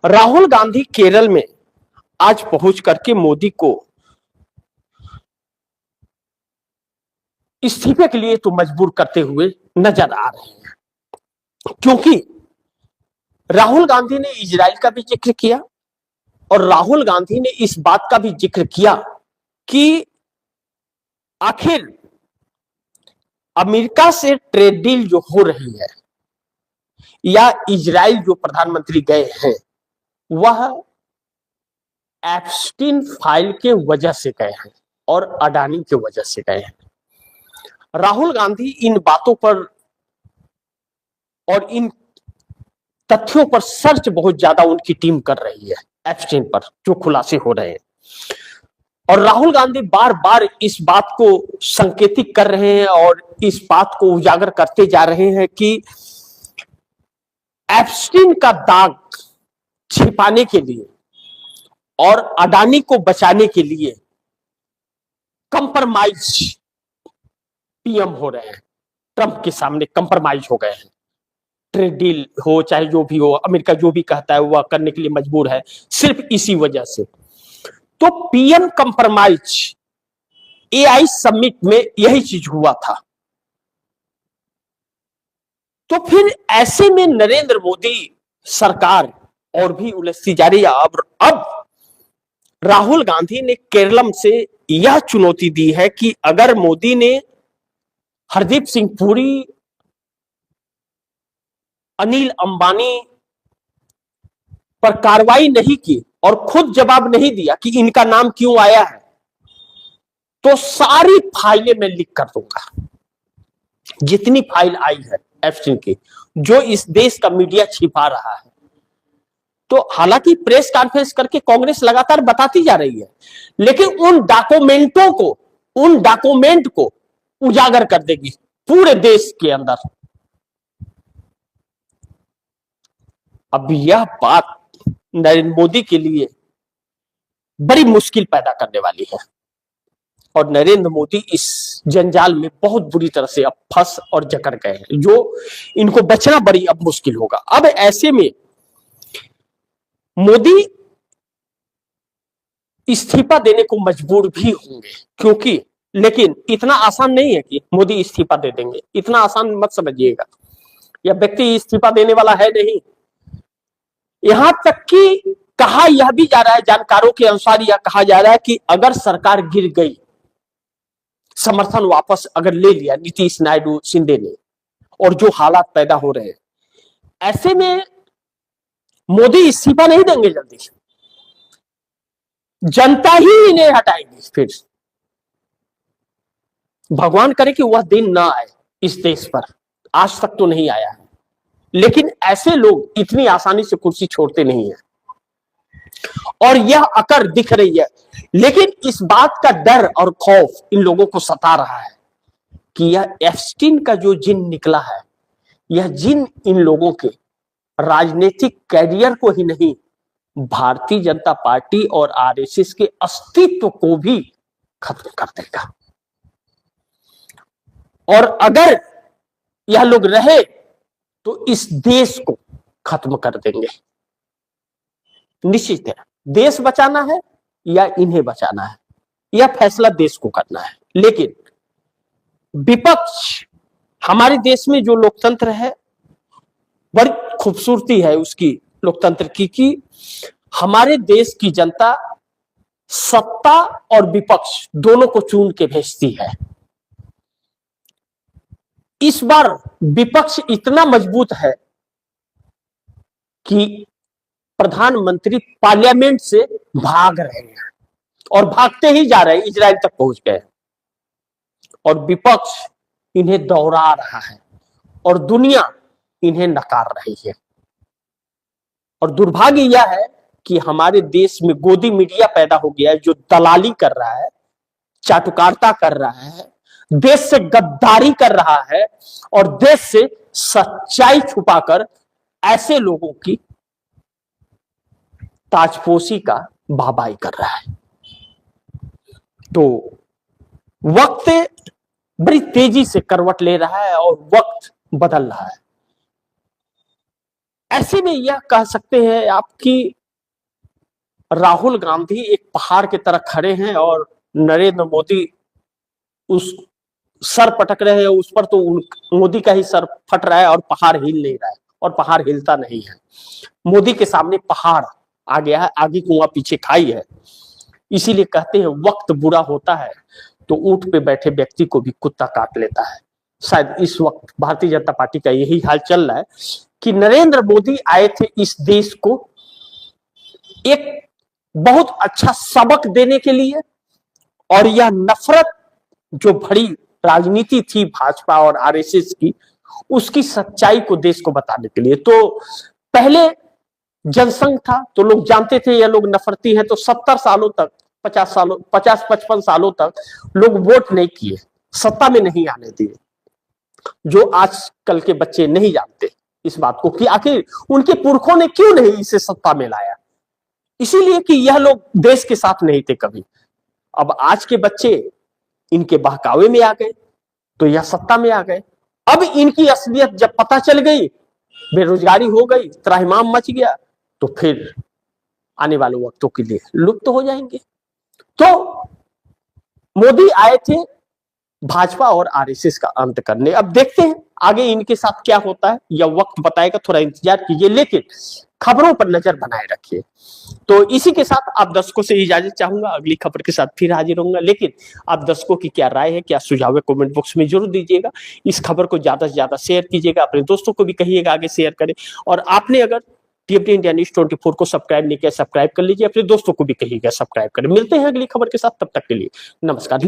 राहुल गांधी केरल में आज पहुंच करके मोदी को इस्तीफे के लिए तो मजबूर करते हुए नजर आ रहे हैं, क्योंकि राहुल गांधी ने इजराइल का भी जिक्र किया और राहुल गांधी ने इस बात का भी जिक्र किया कि आखिर अमेरिका से ट्रेड डील जो हो रही है या इजराइल जो प्रधानमंत्री गए हैं वह एप्स्टीन फाइल के वजह से गए हैं और अडानी के वजह से गए हैं। राहुल गांधी इन बातों पर और इन तथ्यों पर सर्च बहुत ज्यादा उनकी टीम कर रही है, एप्स्टीन पर जो खुलासे हो रहे हैं। और राहुल गांधी बार बार इस बात को संकेतित कर रहे हैं और इस बात को उजागर करते जा रहे हैं कि एप्स्टीन का दाग छिपाने के लिए और अडानी को बचाने के लिए कंप्रोमाइज पीएम हो रहे हैं, ट्रंप के सामने कंप्रोमाइज हो गए हैं। ट्रेड डील हो चाहे जो भी हो, अमेरिका जो भी कहता है वह करने के लिए मजबूर है, सिर्फ इसी वजह से। तो पीएम कंप्रोमाइज एआई समिट में यही चीज हुआ था। तो फिर ऐसे में नरेंद्र मोदी सरकार और भी उलझती जा रही है। अब राहुल गांधी ने केरलम से यह चुनौती दी है कि अगर मोदी ने हरदीप सिंह पुरी, अनिल अंबानी पर कार्रवाई नहीं की और खुद जवाब नहीं दिया कि इनका नाम क्यों आया है, तो सारी फाइलें मैं लीक कर दूंगा, जितनी फाइल आई है एप्स्टीन की, जो इस देश का मीडिया छिपा रहा है। तो हालांकि प्रेस कॉन्फ्रेंस करके कांग्रेस लगातार बताती जा रही है, लेकिन उन डॉक्यूमेंट को उजागर कर देगी पूरे देश के अंदर। अब यह बात नरेंद्र मोदी के लिए बड़ी मुश्किल पैदा करने वाली है और नरेंद्र मोदी इस जंजाल में बहुत बुरी तरह से अब फंस और जकड़ गए हैं, जो इनको बचना बड़ी अब मुश्किल होगा। अब ऐसे में मोदी इस्तीफा देने को मजबूर भी होंगे, क्योंकि लेकिन इतना आसान नहीं है कि मोदी इस्तीफा दे देंगे, इतना आसान मत समझिएगा। यह व्यक्ति इस्तीफा देने वाला है नहीं। यहां तक कि कहा यह भी जा रहा है, जानकारों के अनुसार यह कहा जा रहा है कि अगर सरकार गिर गई, समर्थन वापस अगर ले लिया नीतीश नायडू शिंदे ने, और जो हालात पैदा हो रहे हैं, ऐसे में मोदी इस्तीफा नहीं देंगे जल्दी, जनता ही इन्हें हटाएगी। फिर भगवान करे कि वह दिन ना आए इस देश पर, आज तक तो नहीं आया है, लेकिन ऐसे लोग इतनी आसानी से कुर्सी छोड़ते नहीं है और यह अकड़ दिख रही है। लेकिन इस बात का डर और खौफ इन लोगों को सता रहा है कि यह एप्स्टीन का जो जिन निकला है, यह जिन इन लोगों के राजनीतिक कैरियर को ही नहीं, भारतीय जनता पार्टी और आरएसएस के अस्तित्व को भी खत्म कर देगा। और अगर यह लोग रहे तो इस देश को खत्म कर देंगे। निश्चित है, देश बचाना है या इन्हें बचाना है, यह फैसला देश को करना है। लेकिन विपक्ष, हमारे देश में जो लोकतंत्र है, बड़ी खूबसूरती है उसकी लोकतंत्र की कि हमारे देश की जनता सत्ता और विपक्ष दोनों को चुन के भेजती है। इस बार विपक्ष इतना मजबूत है कि प्रधानमंत्री पार्लियामेंट से भाग रहे हैं और भागते ही जा रहे हैं, इजराइल तक पहुंच गए और विपक्ष इन्हें दोहरा रहा है और दुनिया इन्हें नकार रही है। और दुर्भाग्य यह है कि हमारे देश में गोदी मीडिया पैदा हो गया है, जो दलाली कर रहा है, चाटुकारिता कर रहा है, देश से गद्दारी कर रहा है और देश से सच्चाई छुपाकर ऐसे लोगों की ताजपोशी का वाहवाही कर रहा है। तो वक्त बड़ी तेजी से करवट ले रहा है और वक्त बदल रहा है। ऐसे में यह कह सकते हैं आप कि राहुल गांधी एक पहाड़ की तरह खड़े हैं और नरेंद्र मोदी उस सर पटक रहे हैं उस पर, तो मोदी का ही सर फट रहा है और पहाड़ हिल नहीं रहा है और पहाड़ हिलता नहीं है। मोदी के सामने पहाड़ आ गया है, आगे कुआं पीछे खाई है। इसीलिए कहते हैं वक्त बुरा होता है तो ऊंट पे बैठे व्यक्ति को भी कुत्ता काट लेता है। शायद इस वक्त भारतीय जनता पार्टी का यही हाल चल रहा है कि नरेंद्र मोदी आए थे इस देश को एक बहुत अच्छा सबक देने के लिए, और यह नफरत जो भरी राजनीति थी भाजपा और आरएसएस की, उसकी सच्चाई को देश को बताने के लिए। तो पहले जनसंघ था तो लोग जानते थे ये लोग नफरती हैं, तो 70 सालों तक 50-55 सालों तक लोग वोट नहीं किए, सत्ता में नहीं आने दिए। जो आजकल के बच्चे नहीं जानते इस बात को कि आखिर उनके पुरखों ने क्यों नहीं इसे सत्ता में लाया, इसीलिए कि यह लोग देश के साथ नहीं थे कभी। अब आज के बच्चे इनके बहकावे में आ गए तो यह सत्ता में आ गए। अब इनकी असलियत जब पता चल गई, बेरोजगारी हो गई, त्राहिमाम मच गया, तो फिर आने वाले वक्तों के लिए लुप्त हो जाएंगे। तो मोदी आए थे भाजपा और आरएसएस का अंत करने। अब देखते हैं आगे इनके साथ क्या होता है, यह वक्त बताएगा, थोड़ा इंतजार कीजिए, लेकिन खबरों पर नजर बनाए रखिए। तो इसी के साथ आप दर्शकों से इजाजत चाहूंगा, अगली खबर के साथ फिर हाजिर होऊंगा। लेकिन आप दर्शकों की क्या राय है, क्या सुझाव है, कमेंट बॉक्स में जरूर दीजिएगा। इस खबर को ज्यादा से ज्यादा शेयर कीजिएगा, अपने दोस्तों को भी कहिएगा आगे शेयर करें। और आपने अगर टीएफटी इंडिया न्यूज 24 को सब्सक्राइब नहीं किया, सब्सक्राइब कर लीजिए, अपने दोस्तों को भी कहिएगा सब्सक्राइब करें। मिलते हैं अगली खबर के साथ, तब तक के लिए नमस्कार।